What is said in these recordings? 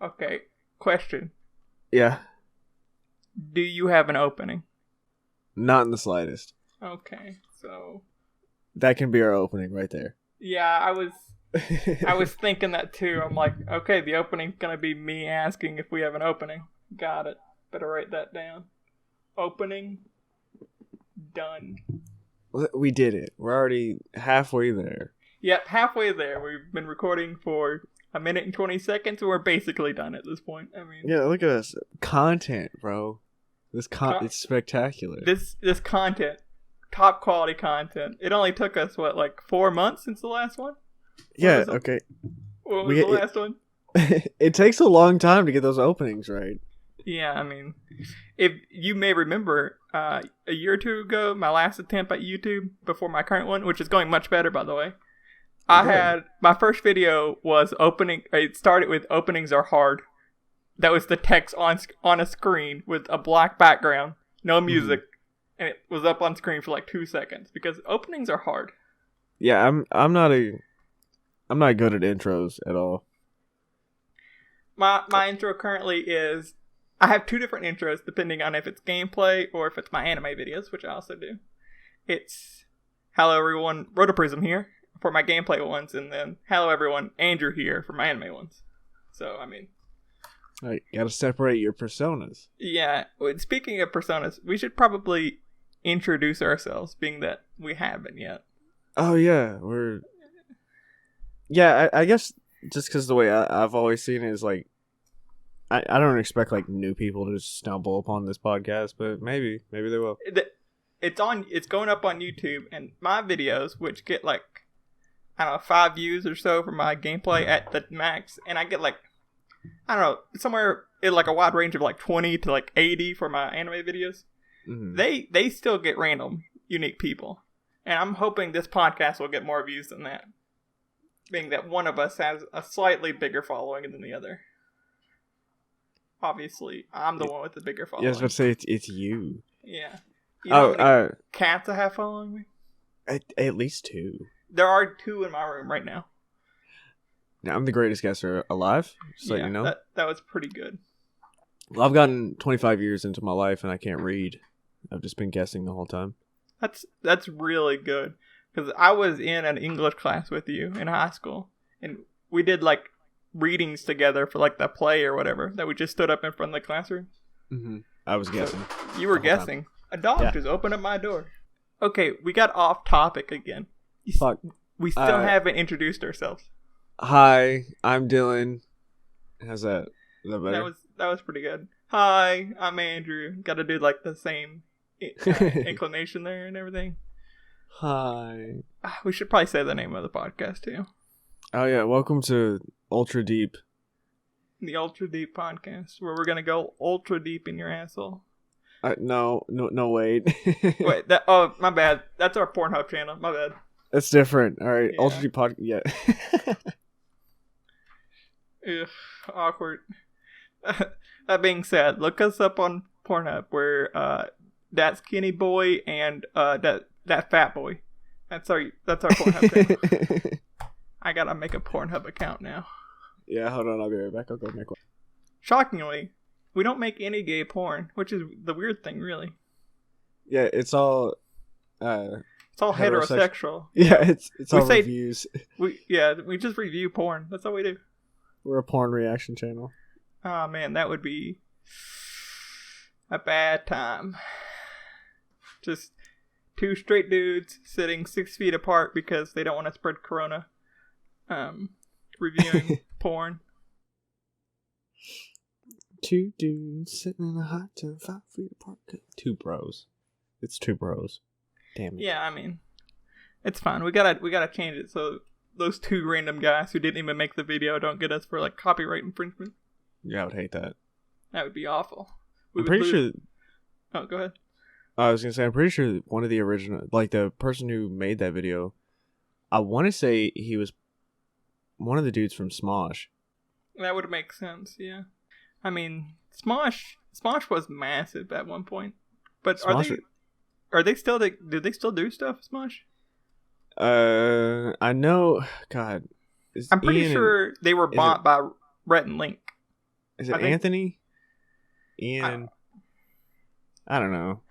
Okay, question. Yeah. Do you have an opening? Not in the slightest. Okay, so... That can be our opening right there. Yeah, I was thinking that too. I'm like, okay, the opening's gonna be me asking if we have an opening. Got it. Better write that down. Opening. Done. We did it. We're already halfway there. Yep, halfway there. We've been recording for 1 minute and 20 seconds, and we're basically done at this point. I mean, yeah, look at us. Content, bro. It's spectacular. This content, top quality content. It only took us, what, like 4 months since the last one? Yeah, okay. What was the last one? It takes a long time to get those openings right. Yeah, I mean, if you may remember, a year or two ago, my last attempt at YouTube before my current one, which is going much better, by the way. I had my first video was opening. It started with "Openings are hard." That was the text on a screen with a black background, no music, and it was up on screen for like 2 seconds because openings are hard. Yeah, I'm not good at intros at all. My intro currently is, I have 2 different intros depending on if it's gameplay or if it's my anime videos, which I also do. It's "Hello everyone, Rotoprism here" for my gameplay ones, and then "Hello everyone, Andrew here" for my anime ones. So, I mean... Right, gotta separate your personas. Yeah, speaking of personas, we should probably introduce ourselves, being that we haven't yet. Oh, yeah, Yeah, I guess just because the way I've always seen it is like, I don't expect like new people to just stumble upon this podcast, but maybe they will. It's going up on YouTube, and my videos, which get like, I don't know, 5 views or so for my gameplay at the max, and I get like, I don't know, somewhere in like a wide range of like 20 to like 80 for my anime videos. Mm-hmm. They still get random, unique people. And I'm hoping this podcast will get more views than that. Being that one of us has a slightly bigger following than the other. Obviously, I'm the one with the bigger following. Yeah, I was about to say it's you. Yeah. You know how many cats I have following me? At least 2. There are 2 in my room right now. Now, I'm the greatest guesser alive, just so you know. That was pretty good. Well, I've gotten 25 years into my life, and I can't read. I've just been guessing the whole time. That's really good. Because I was in an English class with you in high school, and we did, like, readings together for, like, the play or whatever, that we just stood up in front of the classroom. Mm-hmm. I was guessing. So you were guessing. Time. A dog just opened up my door. Okay, we got off topic again. Fuck. We still haven't introduced ourselves. Hi, I'm Dylan. How's that? Is that better? That was pretty good. Hi, I'm Andrew. Got to do like the same inclination there and everything. Hi. We should probably say the name of the podcast too. Oh yeah, welcome to Ultra Deep. The Ultra Deep podcast, where we're gonna go ultra deep in your asshole. No, wait. Wait, my bad. That's our Pornhub channel. My bad. That's different. All right, yeah. Ultra Deep podcast. Yeah. Ugh, awkward. That being said, look us up on Pornhub. We're datskinnyboiii and that fat boy. That's our Pornhub channel. I gotta make a Pornhub account now. Yeah, hold on, I'll be right back. I'll go make one. Shockingly, we don't make any gay porn, which is the weird thing, really. Yeah, it's all heterosexual. Yeah, it's all reviews. We just review porn. That's all we do. We're a porn reaction channel. Oh man, that would be a bad time. Just 2 straight dudes sitting 6 feet apart because they don't want to spread corona. Reviewing porn. 2 dudes sitting in a hot tub 5 feet apart. 2 bros. It's 2 bros. Damn it. Yeah, I mean, it's fine. We gotta change it so those 2 random guys who didn't even make the video don't get us for like copyright infringement. Yeah, I would hate that. That would be awful. I'm pretty sure. Oh, go ahead. I was gonna say, I'm pretty sure one of the original, like the person who made that video, I want to say he was one of the dudes from Smosh. That would make sense. Yeah. I mean, Smosh was massive at one point, but Smosh, are they still? Do they still do stuff, Smosh? I know. God, I'm pretty sure they were bought by Rhett and Link. Is it I think, Anthony? Ian? I don't know.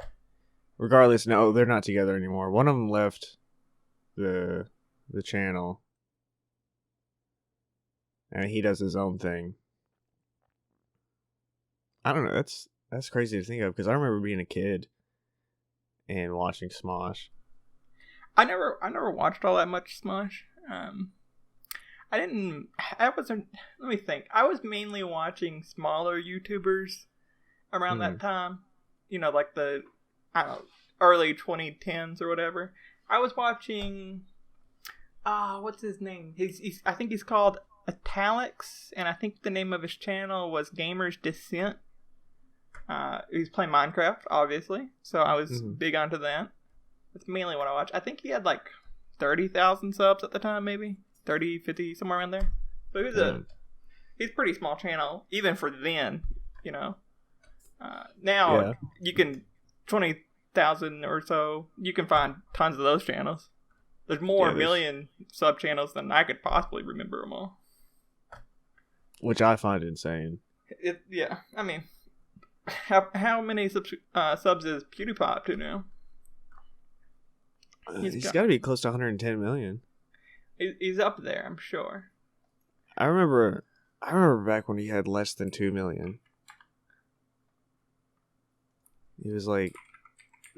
Regardless, no, they're not together anymore. One of them left the channel, and he does his own thing. I don't know. That's crazy to think of because I remember being a kid and watching Smosh. I never watched all that much Smosh. I wasn't. Let me think. I was mainly watching smaller YouTubers around that time. You know, like the, I don't know, early 2010s or whatever. I was watching. What's his name? I think he's called Italics, and I think the name of his channel was Gamer's Descent. He's playing Minecraft, obviously, so I was big onto that. That's mainly what I watch. I think he had like 30,000 subs at the time, maybe 30, 50, somewhere around there. So he's a pretty small channel, even for then, you know. Now you can 20,000 or so. You can find tons of those channels. There's more million sub channels than I could possibly remember them all. Which I find insane. I mean, how many subs is PewDiePie up to now? He's got to be close to 110 million. He's up there, I'm sure. I remember back when he had less than 2 million. He was like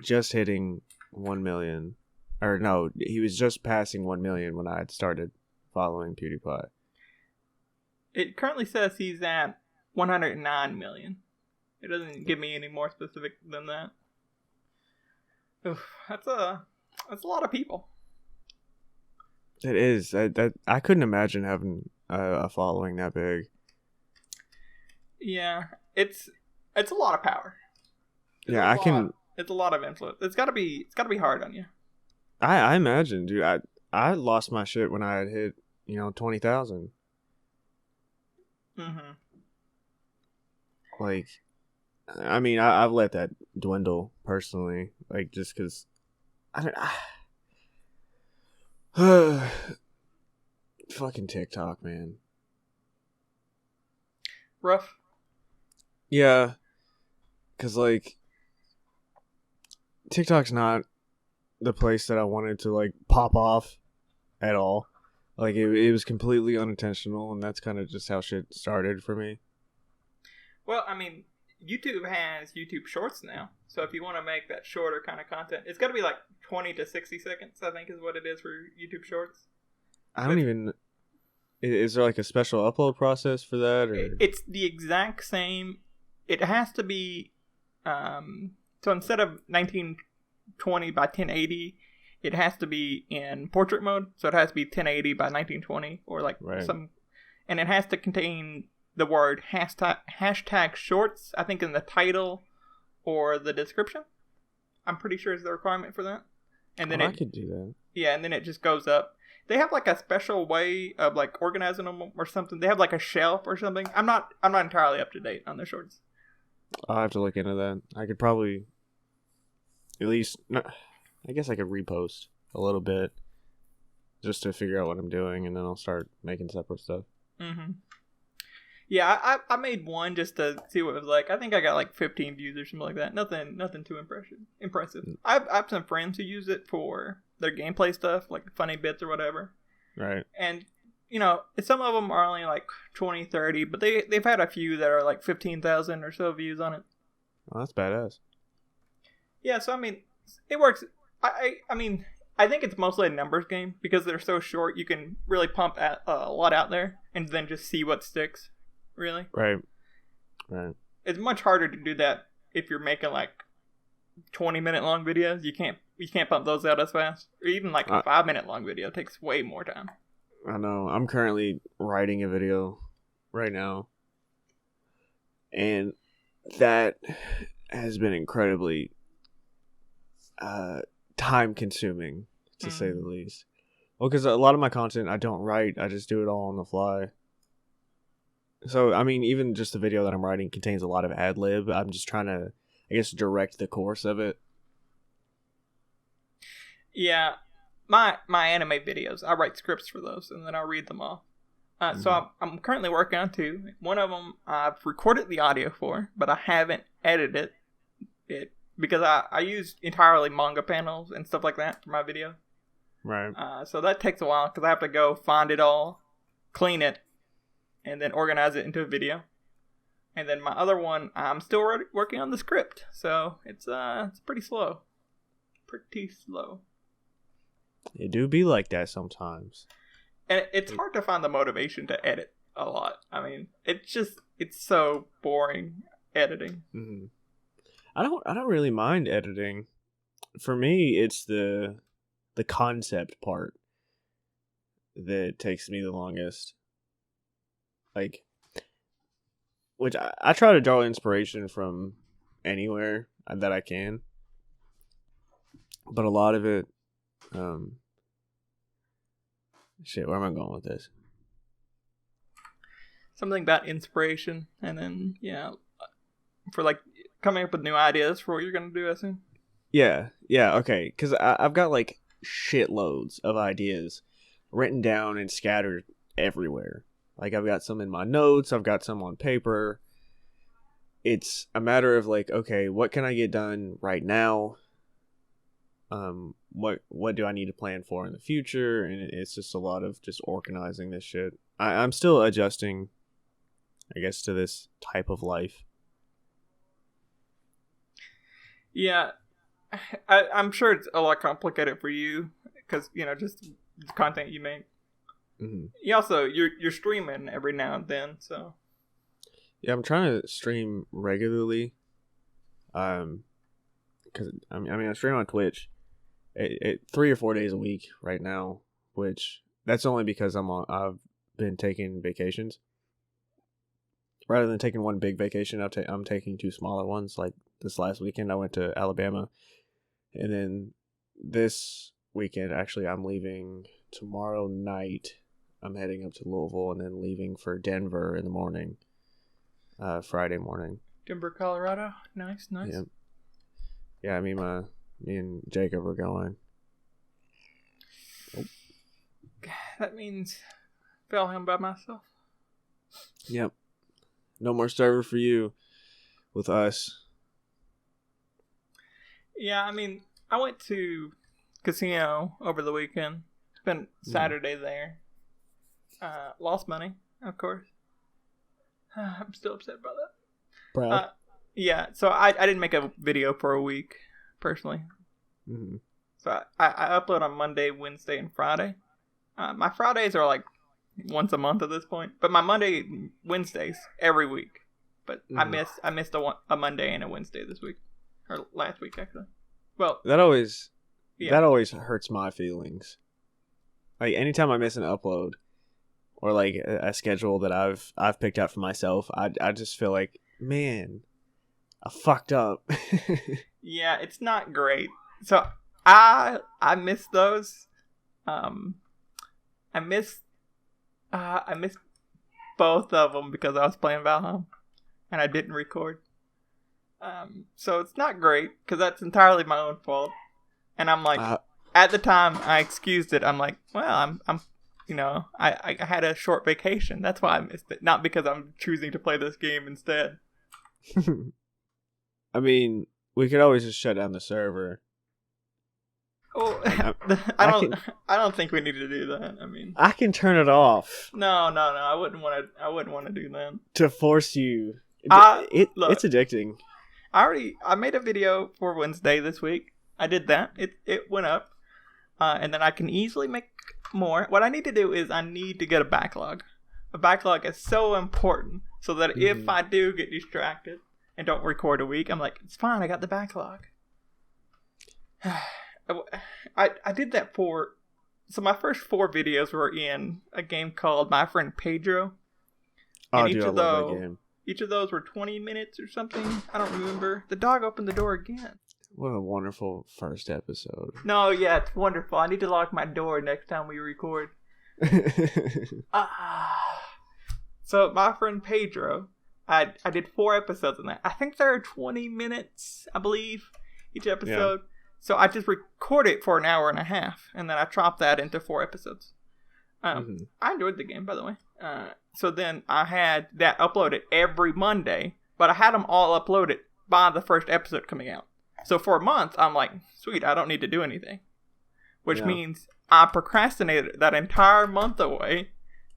just hitting 1 million. Or no, he was just passing 1 million when I had started following PewDiePie. It currently says he's at 109 million. It doesn't give me any more specific than that. Oof, that's a lot of people. It is. I couldn't imagine having a following that big. Yeah, it's a lot of power. It's a lot of influence. It's gotta be hard on you. I imagine, dude. I lost my shit when I had hit 20,000. Like, I mean, I've let that dwindle personally, like just because fucking TikTok, man. Rough. Yeah, because like TikTok's not the place that I wanted to like pop off at all. Like it was completely unintentional, and that's kind of just how shit started for me. Well, I mean, YouTube has YouTube Shorts now, so if you want to make that shorter kind of content, it's got to be like 20 to 60 seconds, I think is what it is for YouTube Shorts. Is there like a special upload process for that? Or? It's the exact same. It has to be, so instead of 1920 by 1080, it has to be in portrait mode, so it has to be 1080 by 1920, or like some, and it has to contain the word hashtag shorts, I think, in the title or the description. I'm pretty sure is the requirement for that. And then I could do that. Yeah, and then it just goes up. They have like a special way of like organizing them or something. They have like a shelf or something. I'm not entirely up to date on the shorts. I'll have to look into that. I could probably at least, I guess I could repost a little bit just to figure out what I'm doing, and then I'll start making separate stuff. Yeah, I made one just to see what it was like. I think I got like 15 views or something like that. Nothing too impressive. I have some friends who use it for their gameplay stuff, like funny bits or whatever. Right. And, some of them are only like 20, 30, but they've had a few that are like 15,000 or so views on it. Oh, that's badass. Yeah, so I mean, it works. I mean, I think it's mostly a numbers game because they're so short. You can really pump a lot out there and then just see what sticks. Really? Right. It's much harder to do that if you're making like 20-minute long videos. You can't pump those out as fast. Or even like a 5-minute long video takes way more time. I know. I'm currently writing a video right now, and that has been incredibly time consuming, to say the least. Well, because a lot of my content I don't write, I just do it all on the fly. So, I mean, even just the video that I'm writing contains a lot of ad lib. I'm just trying to, I guess, direct the course of it. Yeah, my anime videos, I write scripts for those, and then I'll read them off. So I'm currently working on two. One of them I've recorded the audio for, but I haven't edited it because I use entirely manga panels and stuff like that for my video. Right. So that takes a while because I have to go find it all, clean it, and then organize it into a video. And then my other one, I'm still working on the script, so it's pretty slow. Pretty slow. It do be like that sometimes. And it's hard to find the motivation to edit a lot. I mean, it's so boring editing. Mm-hmm. I don't really mind editing. For me, it's the concept part that takes me the longest. Like, which I try to draw inspiration from anywhere that I can. But a lot of it, shit, where am I going with this? Something about inspiration, and then, for like coming up with new ideas for what you're going to do, I assume. Yeah, okay. Because I've got like shitloads of ideas written down and scattered everywhere. Like, I've got some in my notes, I've got some on paper. It's a matter of like, okay, what can I get done right now? What do I need to plan for in the future? And it's just a lot of just organizing this shit. I'm still adjusting, I guess, to this type of life. Yeah, I'm sure it's a lot complicated for you because, just the content you make. Mm-hmm. You also, you're streaming every now and then, so. Yeah, I'm trying to stream regularly. Because I stream on Twitch 3 or 4 days a week right now, which that's only because I've been taking vacations. Rather than taking one big vacation, I'm taking 2 smaller ones. Like this last weekend, I went to Alabama, and then this weekend, actually, I'm leaving tomorrow night. I'm heading up to Louisville and then leaving for Denver in the morning, Friday morning. Denver, Colorado. Nice. Yep. Yeah, me and Jacob are going. Oh. That means fell him by myself. Yep. No more server for you with us. Yeah, I mean, I went to casino over the weekend. Spent Saturday there. Lost money, of course. I'm still upset about that. Proud. Yeah, so I didn't make a video for a week, personally. Mm-hmm. So I upload on Monday, Wednesday, and Friday. My Fridays are like once a month at this point, but my Wednesdays every week. But I missed a Monday and a Wednesday this week, or last week actually. Well, that always hurts my feelings. Like anytime I miss an upload, or like a schedule that I've picked out for myself, I just feel like, man, I fucked up. Yeah, it's not great. So I miss those. I missed both of them because I was playing Valheim and I didn't record. So it's not great because that's entirely my own fault. And I'm like, at the time I excused it. I'm like, well, I had a short vacation. That's why I missed it. Not because I'm choosing to play this game instead. I mean, we could always just shut down the server. Oh, I don't think we need to do that. I mean, I can turn it off. No. I wouldn't want to do that. To force you. Look, it's addicting. I made a video for Wednesday this week. I did that. It went up. And then I can easily make more. What I need to do is I need to get a backlog. A backlog is so important so that if I do get distracted and don't record a week, I'm like, it's fine, I got the backlog. I did that so my first 4 videos were in a game called My Friend Pedro. And I love that game. Each of those were 20 minutes or something. I don't remember. The dog opened the door again. What a wonderful first episode. No, yeah, it's wonderful. I need to lock my door next time we record. So, My Friend Pedro, I did 4 episodes in that. I think there are 20 minutes, I believe, each episode. Yeah. So I just record it for an hour and a half, and then I chop that into 4 episodes. I enjoyed the game, by the way. So then I had that uploaded every Monday, but I had them all uploaded by the first episode coming out. So for a month, I'm like, sweet, I don't need to do anything. Which means I procrastinated that entire month away.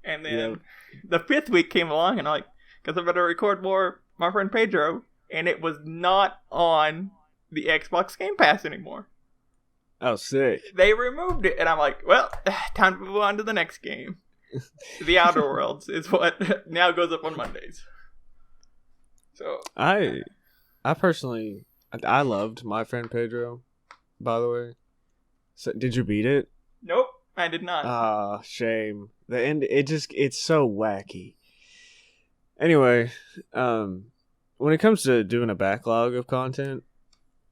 And then the 5th week came along, and I'm like, because I'm going to record more my friend Pedro, and it was not on the Xbox Game Pass anymore. Oh, sick. They removed it, and I'm like, well, time to move on to the next game. The Outer Worlds is what now goes up on Mondays. So I personally, I loved my friend Pedro, by the way. So, did you beat it? Nope, I did not. Ah, shame. The end, it's so wacky. Anyway, when it comes to doing a backlog of content,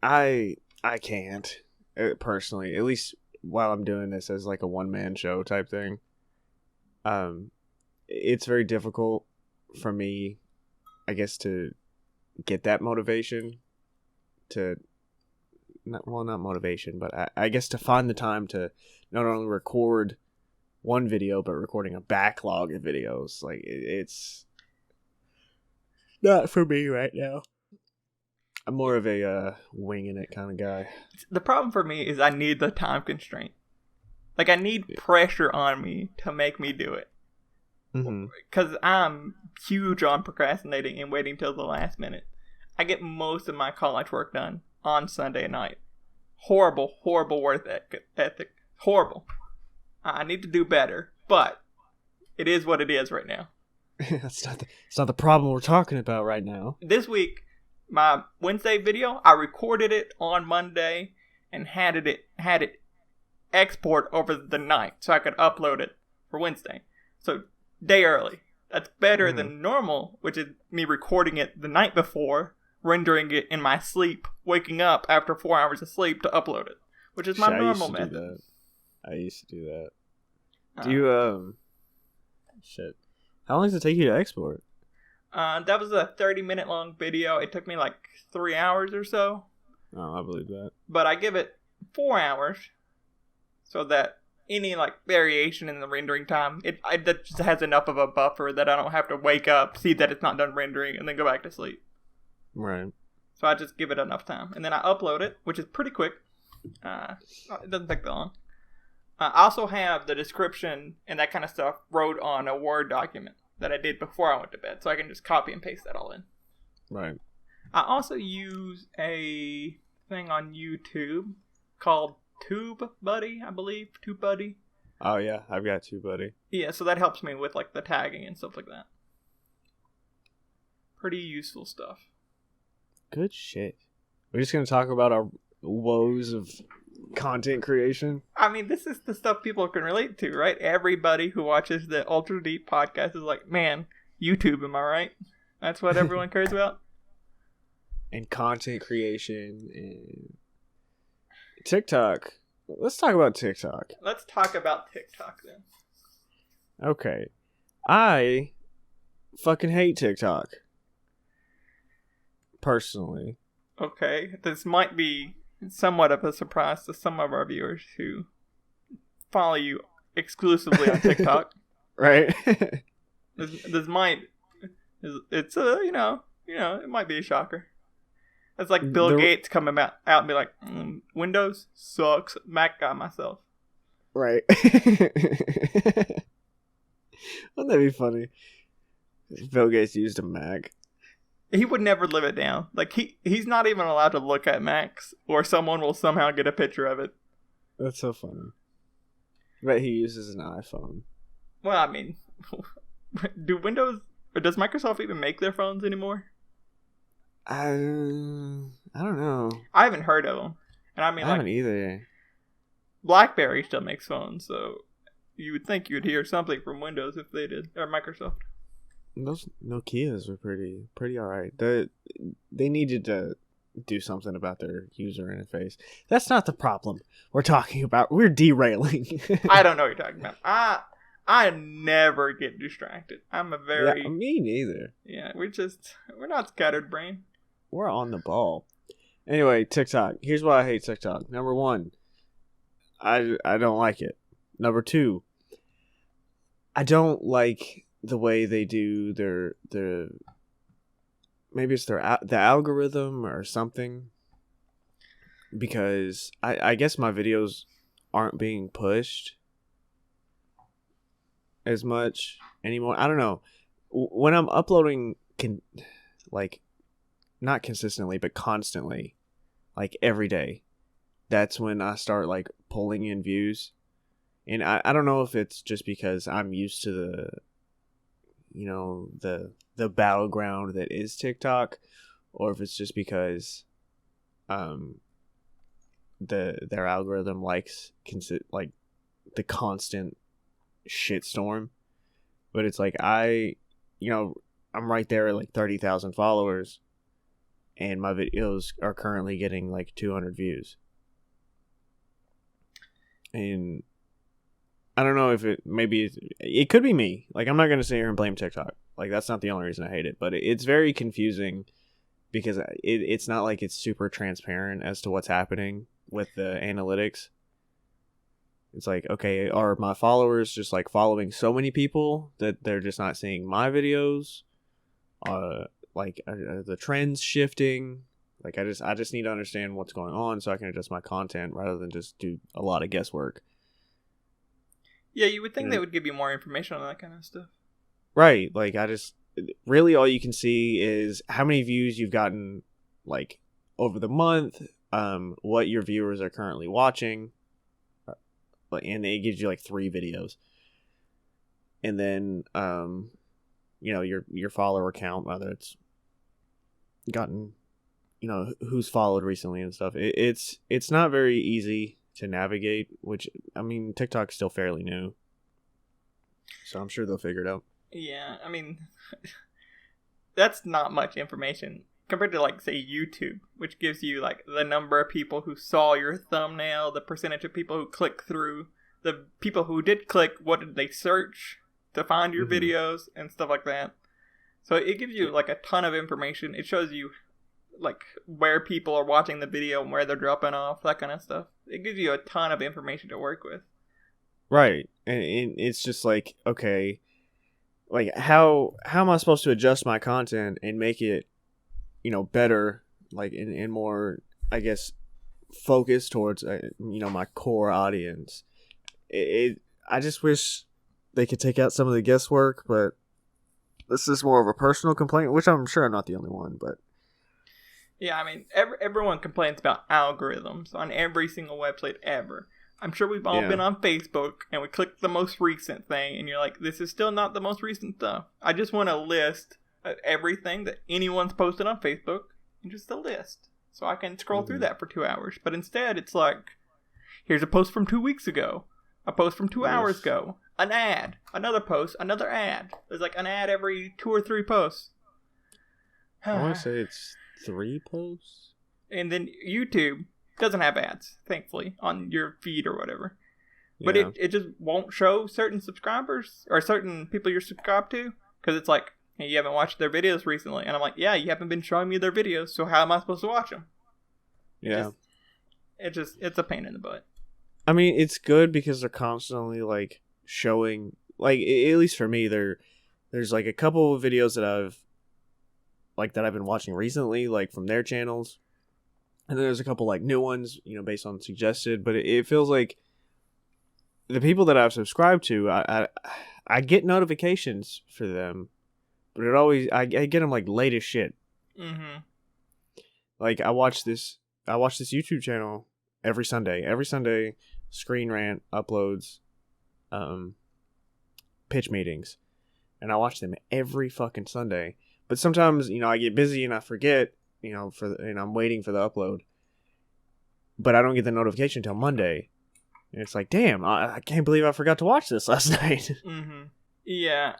I can't, personally, at least while I'm doing this as like a one-man show type thing. It's very difficult for me, I guess, to get that motivation to, not motivation, but I guess to find the time to not only record one video, but recording a backlog of videos. Like, it's not for me right now. I'm more of a winging it kind of guy. The problem for me is I need the time constraint. Like, I need pressure on me to make me do it. Because I'm huge on procrastinating and waiting till the last minute. I get most of my college work done on Sunday night. Horrible work ethic. Horrible. I need to do better, but it is what it is right now. It's not the problem we're talking about right now. This week, my Wednesday video, I recorded it on Monday and had it export over the night so I could upload it for Wednesday. So, day early. That's better than normal, which is me recording it the night before, rendering it in my sleep, waking up after 4 hours of sleep to upload it, which is my normal method. I used to do that. Do you, shit. How long does it take you to export? That was a 30-minute long video. It took me like 3 hours or so. Oh, I believe that. But I give it 4 hours so that any like variation in the rendering time, that just has enough of a buffer that I don't have to wake up, see that it's not done rendering, and then go back to sleep. Right. So I just give it enough time. And then I upload it, which is pretty quick. It doesn't take that long. I also have the description and that kind of stuff wrote on a Word document that I did before I went to bed. So I can just copy and paste that all in. Right. I also use a thing on YouTube called TubeBuddy, I believe. TubeBuddy. Oh, yeah. I've got TubeBuddy. Yeah, so that helps me with like the tagging and stuff like that. Pretty useful stuff. Good shit. We're just going to talk about our woes of content creation. I mean, this is the stuff people can relate to, right? Everybody who watches the Ultra Deep podcast is like, man, YouTube, am I right? That's what everyone cares about. And content creation and TikTok. Let's talk about TikTok. Let's talk about TikTok then. Okay. I fucking hate TikTok. Personally. Okay. This might be somewhat of a surprise to some of our viewers who follow you exclusively on TikTok. Right? This might... It's you know, it might be a shocker. It's like Bill Gates coming out and be like, Windows sucks. Mac got myself. Right. Wouldn't that be funny? If Bill Gates used a Mac. He would never live it down. Like, he's not even allowed to look at Macs, or someone will somehow get a picture of it. That's so funny. I bet he uses an iPhone. Well, I mean, does Microsoft even make their phones anymore? I don't know. I haven't heard of them. And I mean, I haven't either. BlackBerry still makes phones, so you would think you'd hear something from Windows if they did, or Microsoft. Those Nokias were pretty alright. They needed to do something about their user interface. That's not the problem we're talking about. We're derailing. I don't know what you're talking about. I never get distracted. I'm a very... Yeah, me neither. Yeah, we're not scattered brain. We're on the ball. Anyway, TikTok. Here's why I hate TikTok. Number one, I don't like it. Number two, I don't like the way they do their maybe it's the algorithm or something, because I guess my videos aren't being pushed as much anymore. I don't know. When I'm uploading like not consistently but constantly, like every day, that's when I start like pulling in views. And I don't know if it's just because I'm used to the battleground that is TikTok, or if it's just because their algorithm likes like the constant shitstorm. But it's like I'm right there at like 30,000 followers, and my videos are currently getting like 200 views. And I don't know if it could be me. Like, I'm not going to sit here and blame TikTok. Like, that's not the only reason I hate it. But it's very confusing because it's not like it's super transparent as to what's happening with the analytics. It's like, okay, are my followers just like following so many people that they're just not seeing my videos? Are the trends shifting? Like, I just need to understand what's going on so I can adjust my content rather than just do a lot of guesswork. Yeah, you would think they would give you more information on that kind of stuff. Right. Like, really all you can see is how many views you've gotten, like, over the month, what your viewers are currently watching, and it gives you, like, 3 videos. And then, your follower count, whether it's gotten, who's followed recently and stuff. It's not very easy to navigate, which, I mean, TikTok's still fairly new, so I'm sure they'll figure it out. Yeah, I mean, that's not much information compared to, like, say, YouTube, which gives you, like, the number of people who saw your thumbnail, the percentage of people who click through, the people who did click, what did they search to find your videos, and stuff like that. So it gives you, like, a ton of information. It shows you, like, where people are watching the video and where they're dropping off, that kind of stuff. It gives you a ton of information to work with. Right. And it's just like, okay, like, how am I supposed to adjust my content and make it, better, like, in more, I guess, focused towards, my core audience. I just wish they could take out some of the guesswork, but this is more of a personal complaint, which I'm sure I'm not the only one, but. Yeah, I mean, everyone complains about algorithms on every single website ever. I'm sure we've all been on Facebook, and we click the most recent thing, and you're like, this is still not the most recent stuff. I just want a list of everything that anyone's posted on Facebook, and just a list, so I can scroll through that for 2 hours. But instead, it's like, here's a post from 2 weeks ago, a post from 2 hours ago, an ad, another post, another ad. There's like an ad every 2 or 3 posts. I want to say it's 3 posts. And then YouTube doesn't have ads, thankfully, on your feed or whatever. But it just won't show certain subscribers or certain people you're subscribed to, because it's like, hey, you haven't watched their videos recently. And I'm like, yeah, you haven't been showing me their videos, so how am I supposed to watch them? Yeah. It's a pain in the butt. I mean, it's good because they're constantly, like, showing, like, at least for me, there's like a couple of videos that I've been watching recently, like, from their channels. And then there's a couple, like, new ones, based on suggested. But it feels like the people that I've subscribed to, I get notifications for them. But it always, I get them, like, late as shit. Mm-hmm. Like, I watch this YouTube channel every Sunday. Every Sunday, Screen Rant uploads pitch meetings. And I watch them every fucking Sunday. But sometimes, I get busy and I forget, and I'm waiting for the upload. But I don't get the notification until Monday. And it's like, damn, I can't believe I forgot to watch this last night. Mm-hmm. Yeah.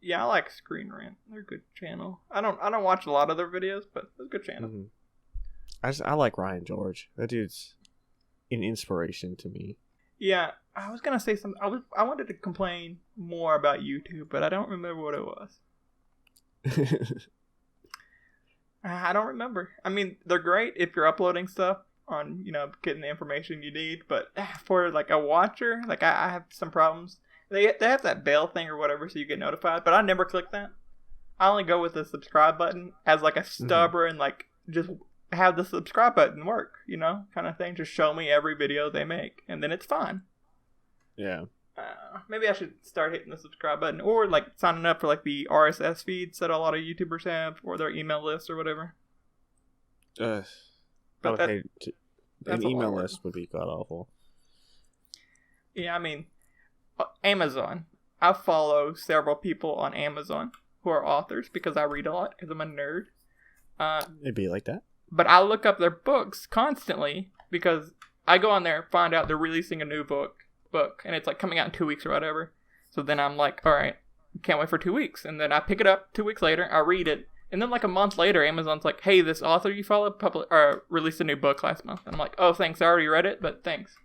I like Screen Rant. They're a good channel. I don't watch a lot of their videos, but it's a good channel. Mm-hmm. I like Ryan George. That dude's an inspiration to me. Yeah, I was gonna say something. I wanted to complain more about YouTube, but I don't remember what it was. I don't remember. I mean, they're great if you're uploading stuff on, getting the information you need. But for, like, a watcher, like, I have some problems. They have that bell thing or whatever, so you get notified. But I never click that. I only go with the subscribe button as like a stubber and like just have the subscribe button work, you know, kind of thing. Just show me every video they make, and then it's fine. Yeah. Maybe I should start hitting the subscribe button or like signing up for like the RSS feeds that a lot of YouTubers have or their email lists or whatever. I But would that- hate an email list would be god awful. Yeah, I mean, Amazon. I follow several people on Amazon who are authors because I read a lot because I'm a nerd. It'd be like that. But I look up their books constantly because I go on there and find out they're releasing a new book, and it's like coming out in 2 weeks or whatever. So then I'm like, all right, can't wait for 2 weeks. And then I pick it up 2 weeks later, I read it. And then like a month later, Amazon's like, hey, this author you follow released a new book last month. And I'm like, oh, thanks, I already read it, but thanks.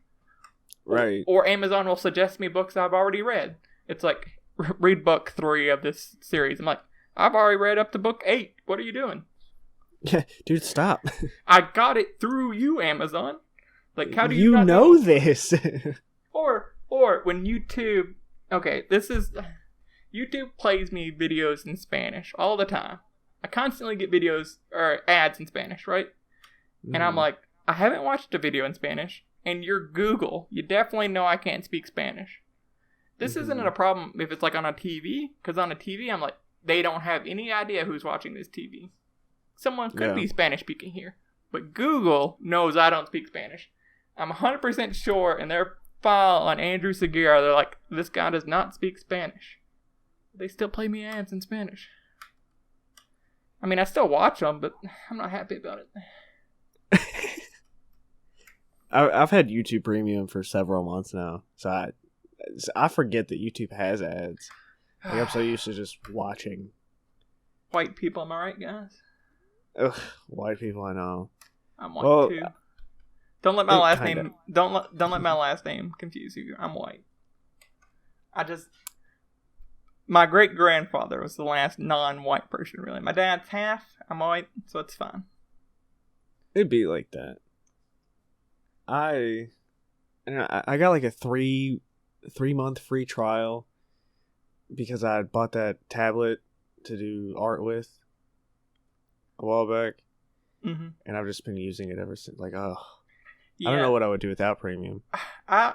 Right. Or Amazon will suggest me books I've already read. It's like, read book 3 of this series. I'm like, I've already read up to book 8. What are you doing? Yeah, dude, stop. I got it through you, Amazon. Like, how do you not know this? Or when YouTube... Okay, YouTube plays me videos in Spanish all the time. I constantly get videos or ads in Spanish, right? And I'm like, I haven't watched a video in Spanish, and you're Google. You definitely know I can't speak Spanish. This isn't a problem if it's like on a TV, because on a TV, I'm like, they don't have any idea who's watching this TV. Someone could be Spanish speaking here, but Google knows I don't speak Spanish. I'm 100% sure in their file on Andrew Segura, they're like, this guy does not speak Spanish. They still play me ads in Spanish. I mean, I still watch them, but I'm not happy about it. I've had YouTube Premium for several months now, so I forget that YouTube has ads. Like, I'm so used to just watching. White people, am I right, guys? Ugh, white people, I know. I'm white too. Don't let my last kinda. name. Don't let my last name confuse you. I'm white. My great grandfather was the last non-white person, really. My dad's half. I'm white, so it's fine. It'd be like that. I got like a 3-month free trial because I had bought that tablet to do art with a while back, and I've just been using it ever since. Like, I don't know what I would do without Premium. I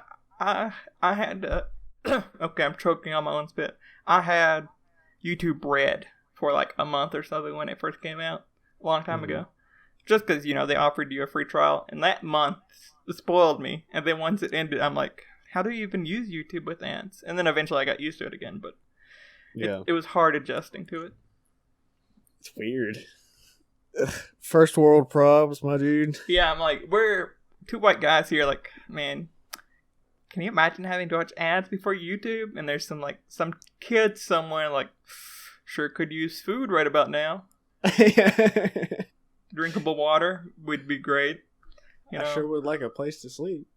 had to. Okay, I'm choking on my own spit. I had YouTube Red for like a month or something when it first came out, a long time ago. Just because, you know, they offered you a free trial, and that month spoiled me. And then once it ended, I'm like, how do you even use YouTube with ads? And then eventually I got used to it again, but it was hard adjusting to it. It's weird. First world problems, my dude. Yeah, I'm like, we're 2 white guys here, like, man, can you imagine having to watch ads before YouTube? And there's some kid somewhere like, sure could use food right about now. Drinkable water would be great. You know? I sure would like a place to sleep.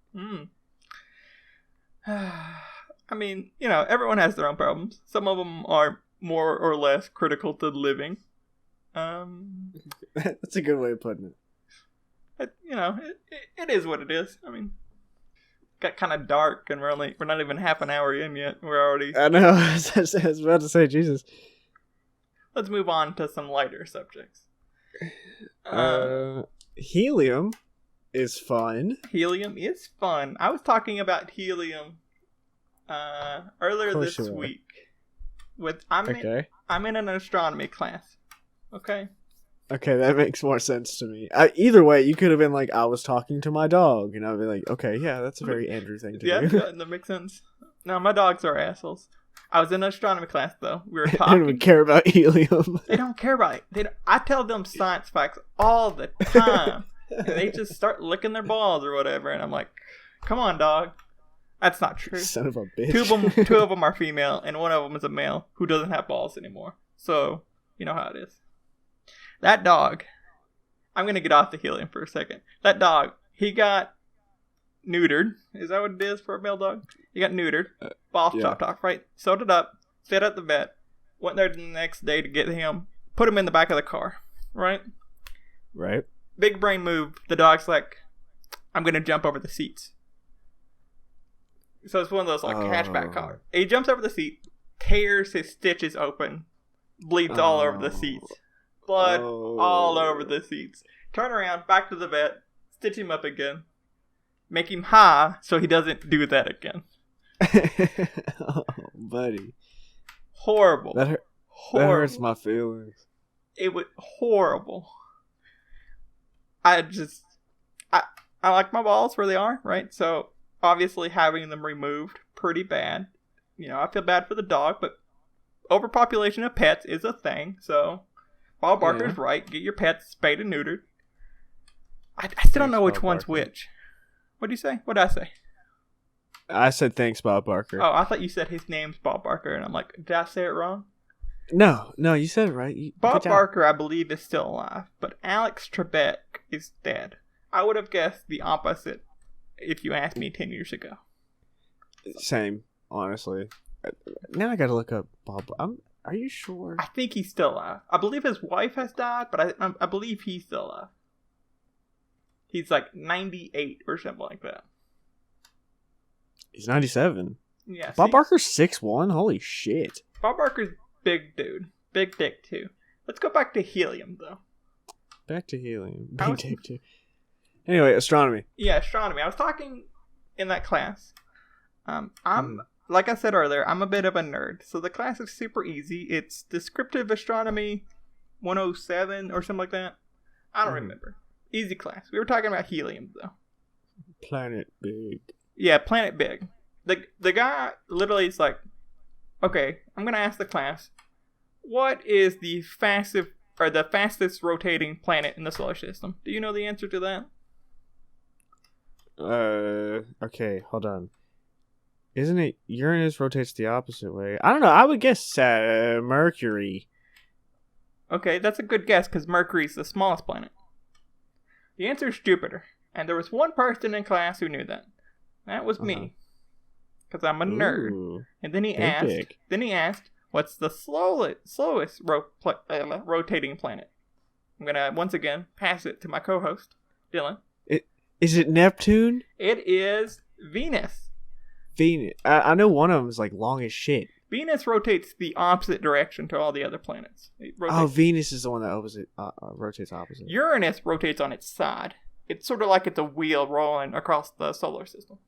I mean, you know, everyone has their own problems. Some of them are more or less critical to living. That's a good way of putting it. But, you know, it is what it is. I mean, got kind of dark, and we're not even half an hour in yet. We're already. I know. I was about to say, Jesus. Let's move on to some lighter subjects. Helium is fun. Helium is fun. I was talking about helium earlier this week. I'm in an astronomy class. Okay. Okay, that makes more sense to me. Either way, you could have been like, I was talking to my dog, and I'd be like, okay, yeah, that's a very Andrew thing to do. Yeah, that makes sense. No, my dogs are assholes. I was in an astronomy class, though. We were talking. They don't care about helium. They don't care about it. I tell them science facts all the time, and they just start licking their balls or whatever, and I'm like, come on, dog. That's not true. Son of a bitch. Two of them are female, and one of them is a male who doesn't have balls anymore. So, you know how it is. That dog, I'm going to get off the helium for a second. That dog, he got neutered. Is that what it is for a male dog? He got neutered. Balls chopped off, right? Sewed it up. Stayed at the vet. Went there the next day to get him. Put him in the back of the car, right? Right. Big brain move. The dog's like, I'm going to jump over the seats. So it's one of those like hatchback cars. He jumps over the seat, tears his stitches open, bleeds all over the seats. Blood all over the seats. Turn around, back to the vet, stitch him up again. Make him high so he doesn't do that again. Oh, buddy. Horrible. That hurts my feelings. It was horrible. I like my balls where they are, right? So obviously having them removed, pretty bad. You know, I feel bad for the dog, but overpopulation of pets is a thing. So Bob Barker's right. Get your pets spayed and neutered. I still don't know which one's which. What do you say? What did I say? I said thanks, Bob Barker. Oh, I thought you said his name's Bob Barker, and I'm like, did I say it wrong? No, you said it right. Bob Barker, I believe, is still alive, but Alex Trebek is dead. I would have guessed the opposite if you asked me 10 years ago. Same, honestly. Now I gotta look up Bob. Are you sure? I think he's still alive. I believe his wife has died, but I believe he's still alive. He's like 98 or something like that. He's 97. Yeah. Bob Barker's 6'1". Holy shit. Bob Barker's big dude. Big dick too. Let's go back to helium though. Back to helium. Big dick too. Anyway, astronomy. Yeah, astronomy. I was talking in that class. Like I said earlier, I'm a bit of a nerd. So the class is super easy. It's Descriptive Astronomy 107 or something like that. I don't remember. Easy class. We were talking about helium though. Planet Big. Yeah, Planet Big. The guy literally is like, okay, I'm going to ask the class, what is the fastest rotating planet in the solar system? Do you know the answer to that? Okay, hold on. Isn't it Uranus rotates the opposite way? I don't know. I would guess Mercury. Okay, that's a good guess because Mercury is the smallest planet. The answer is Jupiter. And there was one person in class who knew that. That was me. Because I'm a nerd. Ooh, and then he asked, what's the slowest rotating planet? I'm going to, once again, pass it to my co-host, Dylan. Is it Neptune? It is Venus. Venus. I know one of them is like long as shit. Venus rotates the opposite direction to all the other planets. Venus is the one that rotates opposite. Uranus rotates on its side. It's sort of like it's a wheel rolling across the solar system.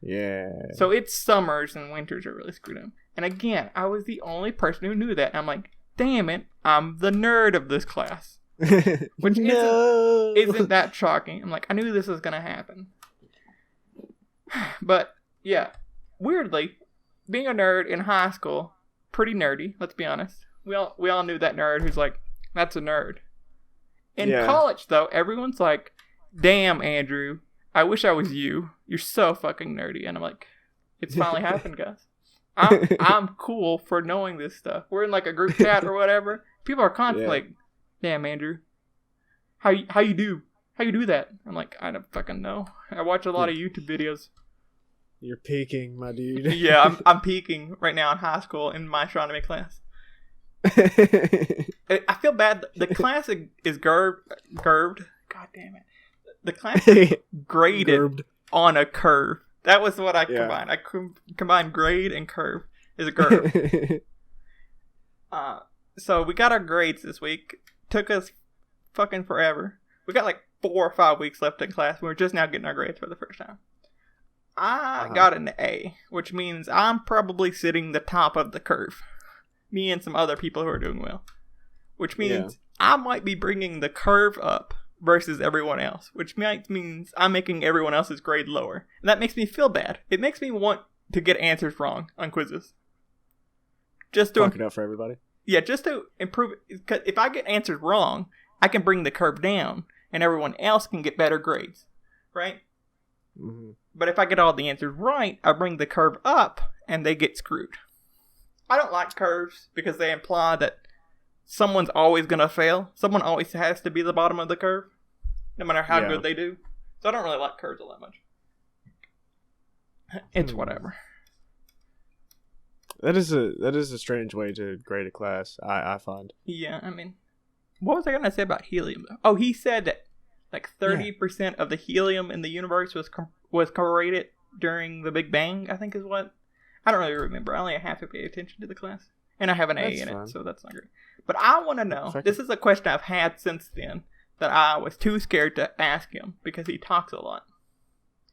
Yeah. So its summers and winters are really screwed up. And again, I was the only person who knew that. I'm like, damn it, I'm the nerd of this class. Which isn't that shocking. I'm like, I knew this was going to happen. But, yeah, weirdly, being a nerd in high school, pretty nerdy, let's be honest. We all knew that nerd who's like, that's a nerd. In college, though, everyone's like, damn, Andrew, I wish I was you. You're so fucking nerdy. And I'm like, it's finally happened, guys. I'm cool for knowing this stuff. We're in like a group chat or whatever. People are constantly like, damn, Andrew, how you do that? I'm like, I don't fucking know. I watch a lot of YouTube videos. You're peaking, my dude. Yeah, I'm peaking right now in high school in my astronomy class. I feel bad. The class is gerbed. God damn it. The class is graded on a curve. That was what I combined. I combined grade and curve is a curve. So we got our grades this week. Took us fucking forever. We got like 4 or 5 weeks left in class. We're just now getting our grades for the first time. I got an A, which means I'm probably sitting the top of the curve. Me and some other people who are doing well. Which means I might be bringing the curve up versus everyone else. Which means I'm making everyone else's grade lower. And that makes me feel bad. It makes me want to get answers wrong on quizzes. Just to fuck it up for everybody. Yeah, just to improve it. Because if I get answers wrong, I can bring the curve down. And everyone else can get better grades. Right? Mm-hmm. But if I get all the answers right, I bring the curve up and they get screwed. I don't like curves because they imply that someone's always going to fail. Someone always has to be the bottom of the curve, no matter how good they do. So I don't really like curves all that much. It's whatever. That is a strange way to grade a class, I find. Yeah, I mean, what was I going to say about helium, though? Oh, he said that like 30% of the helium in the universe was created during the Big Bang, I think is what. I don't really remember. I only have to pay attention to the class. And I have an A in it, so that's not great. But I want to know, this is a question I've had since then that I was too scared to ask him because he talks a lot.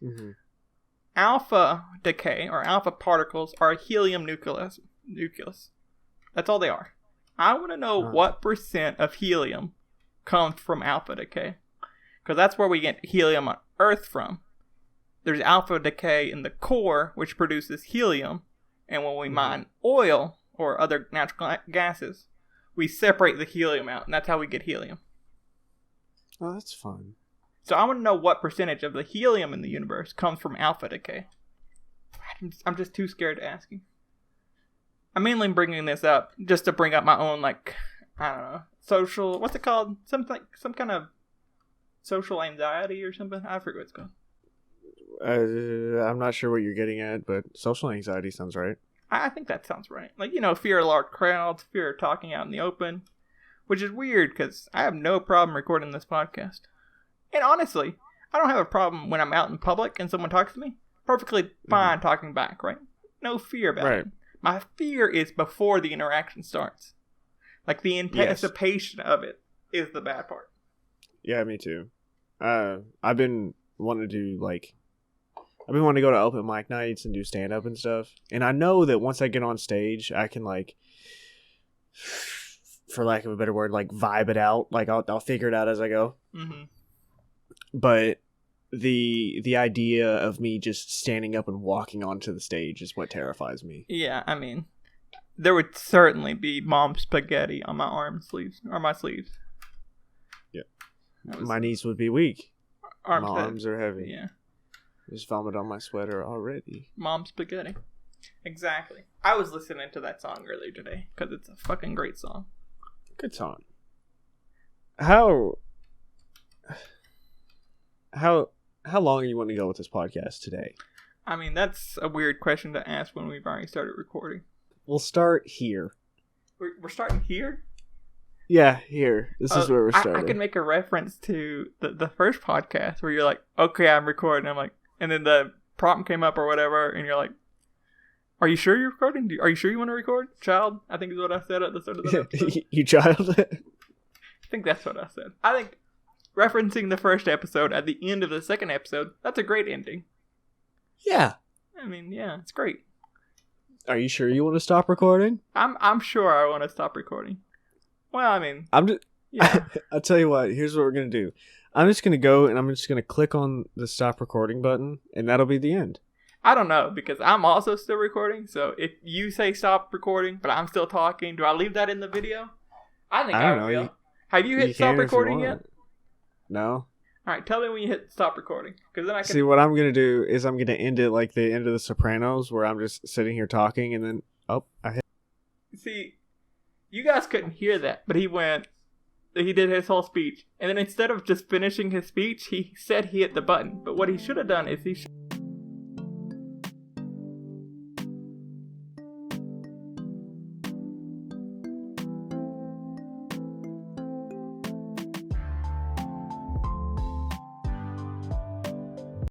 Mm-hmm. Alpha decay, or alpha particles, are a helium nucleus. That's all they are. I want to know what % of helium comes from alpha decay. Because that's where we get helium on Earth from. There's alpha decay in the core, which produces helium. And when we mine oil or other natural gases, we separate the helium out. And that's how we get helium. Oh, that's fun. So I want to know what percentage of the helium in the universe comes from alpha decay. I'm just too scared to ask you. I'm mainly bringing this up just to bring up my own, like, I don't know, social, what's it called? Some kind of social anxiety or something. I forget what it's called. I'm not sure what you're getting at, but social anxiety sounds right. I think that sounds right. Like, you know, fear of large crowds, fear of talking out in the open, which is weird because I have no problem recording this podcast. And honestly, I don't have a problem when I'm out in public and someone talks to me. Perfectly fine talking back, right? No fear about it. My fear is before the interaction starts. Like, the anticipation of it is the bad part. Yeah, me too. I've been wanting to go to open mic nights and do stand-up and stuff. And I know that once I get on stage, I can, like, for lack of a better word, like, vibe it out. Like, I'll figure it out as I go. Mm-hmm. But the idea of me just standing up and walking onto the stage is what terrifies me. Yeah, I mean, there would certainly be mom spaghetti on my arm sleeves, or my sleeves. Yeah. My knees would be weak. My arms are heavy. Yeah. Just vomit on my sweater already. Mom spaghetti. Exactly. I was listening to that song earlier today, because it's a fucking great song. Good song. How long are you wanting to go with this podcast today? I mean, that's a weird question to ask when we've already started recording. We'll start here. We're starting here? Yeah, here. This is where we're starting. I can make a reference to the first podcast where you're like, okay, I'm recording. I'm like, and then the prompt came up or whatever, and you're like, are you sure you're recording? Are you sure you want to record? Child, I think is what I said at the start of the episode. You child? I think that's what I said. I think referencing the first episode at the end of the second episode, that's a great ending. Yeah. I mean, yeah, it's great. Are you sure you want to stop recording? I'm sure I want to stop recording. Well, I mean, yeah. I'll tell you what, here's what we're going to do. I'm just going to go and I'm just going to click on the stop recording button, and that'll be the end. I don't know, because I'm also still recording, so if you say stop recording, but I'm still talking, do I leave that in the video? I think I will. Have you hit stop recording yet? No. Alright, tell me when you hit stop recording. Because then I can... See, what I'm going to do is I'm going to end it like the end of The Sopranos, where I'm just sitting here talking, and then, I hit... See, you guys couldn't hear that, but he did his whole speech, and then instead of just finishing his speech, he said he hit the button. But what he should have done is